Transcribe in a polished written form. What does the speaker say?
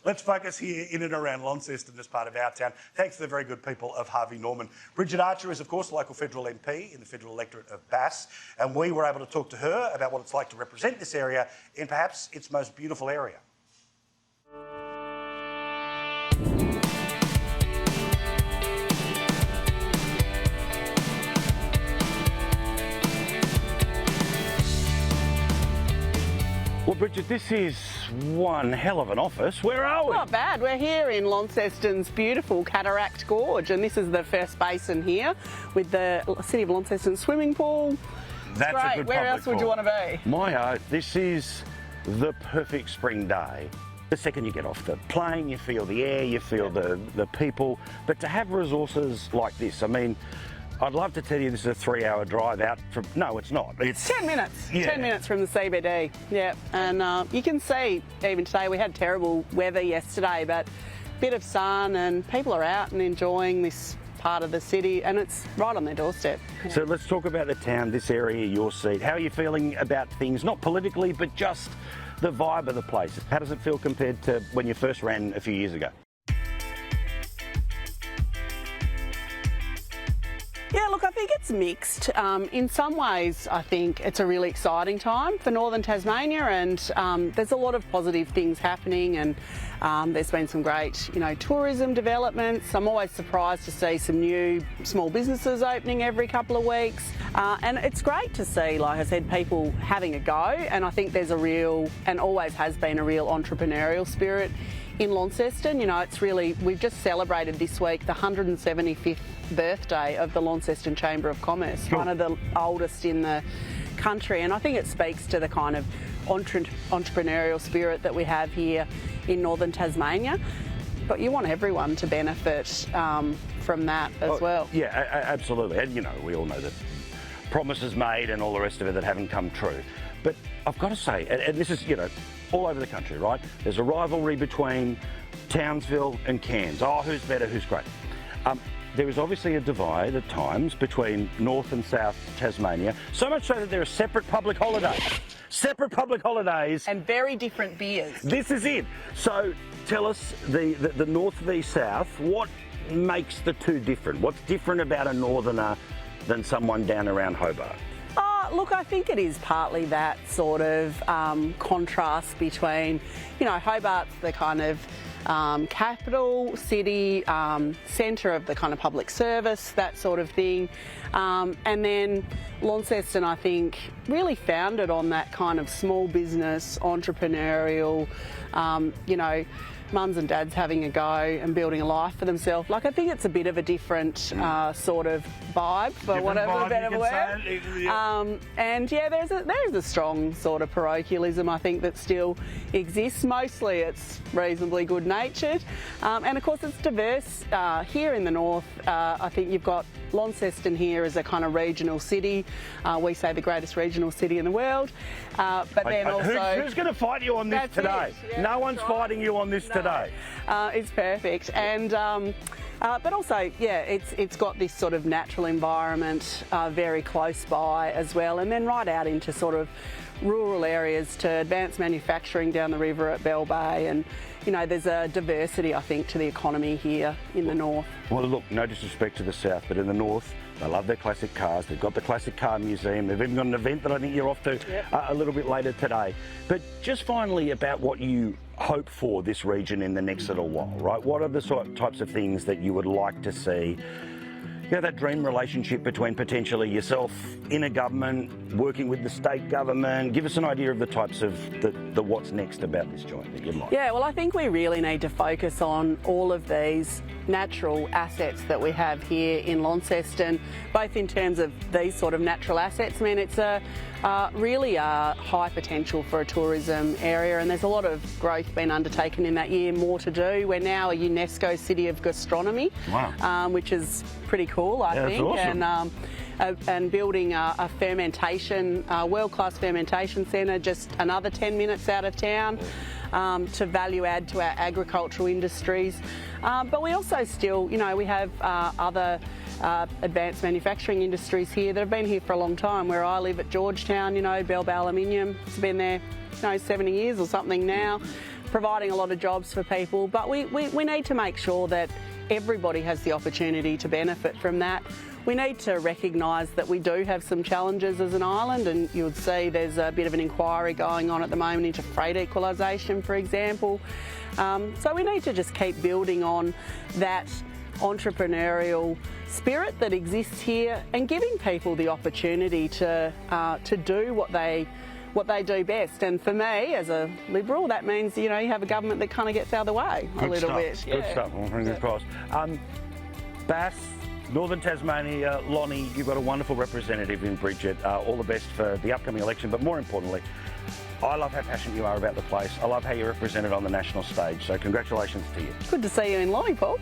let's focus here in and around Launceston as part of our town. Thanks to the very good people of Harvey Norman. Bridget Archer is, of course, a local federal MP in the federal electorate of Bass, and we were able to talk to her about what it's like to represent this area in perhaps its most beautiful area. Well, Bridget, this is one hell of an office. Where are we? Not bad. We're here in Launceston's beautiful Cataract Gorge, and this is the first basin here with the City of Launceston swimming pool. That's great. A good Where else would you want to be? My art, this is the perfect spring day. The second you get off the plane, you feel the air, you feel the people. But to have resources like this, I mean, I'd love to tell you this is a 3-hour drive out from... No, it's not. It's 10 minutes. Yeah. 10 minutes from the CBD. Yeah, and you can see even today we had terrible weather yesterday, but a bit of sun and people are out and enjoying this part of the city, and it's right on their doorstep. So let's talk about the town, this area, your seat. How are you feeling about things, not politically, but just the vibe of the place? How does it feel compared to when you first ran a few years ago? Yeah, look, I think it's mixed. In some ways, I think it's a really exciting time for Northern Tasmania, and there's a lot of positive things happening, and there's been some great, tourism developments. I'm always surprised to see some new small businesses opening every couple of weeks, and it's great to see, like I said, people having a go, and I think there's a real, and always has been a real entrepreneurial spirit in Launceston. It's really, we've just celebrated this week the 175th birthday of the Launceston Chamber of Commerce, one of the oldest in the country, and I think it speaks to the kind of entrepreneurial spirit that we have here in Northern Tasmania. But you want everyone to benefit from that as well. Yeah, absolutely. And we all know that promises made and all the rest of it that haven't come true. But I've got to say, and this is, all over the country, right? There's a rivalry between Townsville and Cairns. Oh, who's better, who's great? There is obviously a divide at times between North and South Tasmania, so much so that there are separate public holidays. Separate public holidays. And very different beers. This is it. So tell us, the North v South, what makes the two different? What's different about a Northerner than someone down around Hobart? Look, I think it is partly that sort of contrast between, Hobart's the kind of capital city, centre of the kind of public service, that sort of thing. And then Launceston, I think, really founded on that kind of small business, entrepreneurial, mums and dads having a go and building a life for themselves. Like, I think it's a bit of a different sort of vibe, for whatever a better word. And yeah, there's a strong sort of parochialism, I think, that still exists. Mostly it's reasonably good natured, and of course it's diverse. Here in the north, I think you've got Launceston here as a kind of regional city. We say the greatest regional city in the world, but then also... Who's going to fight you on this today? Yeah, no one's fighting you on this today. It's perfect, and but also, yeah, it's got this sort of natural environment very close by as well, and then right out into sort of rural areas to advanced manufacturing down the river at Bell Bay, and there's a diversity, I think, to the economy here in the north. Well, look, no disrespect to the south, but in the north, they love their classic cars. They've got the Classic Car Museum. They've even got an event that I think you're off to a little bit later today. But just finally, about what you hope for this region in the next little while, right? What are the types of things that you would like to see? That dream relationship between potentially yourself in a government, working with the state government. Give us an idea of the types of the what's next about this joint that you'd like. Yeah, well, I think we really need to focus on all of these natural assets that we have here in Launceston, both in terms of these sort of natural assets. I mean, it's really a high potential for a tourism area, and there's a lot of growth being undertaken in that year, more to do. We're now a UNESCO City of Gastronomy, which is pretty cool, I think. Awesome. And building a fermentation, world-class fermentation centre just another 10 minutes out of town to value add to our agricultural industries. But we also still, we have other advanced manufacturing industries here that have been here for a long time. Where I live at Georgetown, Bell Bay Aluminium, it's been there 70 years or something now. providing a lot of jobs for people, but we need to make sure that everybody has the opportunity to benefit from that. We need to recognise that we do have some challenges as an island, and you would see there's a bit of an inquiry going on at the moment into freight equalisation, for example. So we need to just keep building on that entrepreneurial spirit that exists here and giving people the opportunity to do what they do best. And for me, as a Liberal, that means, you know, you have a government that kind of gets out of the way a little bit. Good stuff. Well, fingers crossed. Bass, Northern Tasmania, Lonnie, you've got a wonderful representative in Bridget. All the best for the upcoming election, but more importantly, I love how passionate you are about the place. I love how you represent it on the national stage. So congratulations to you. Good to see you in Lonnie, Paul.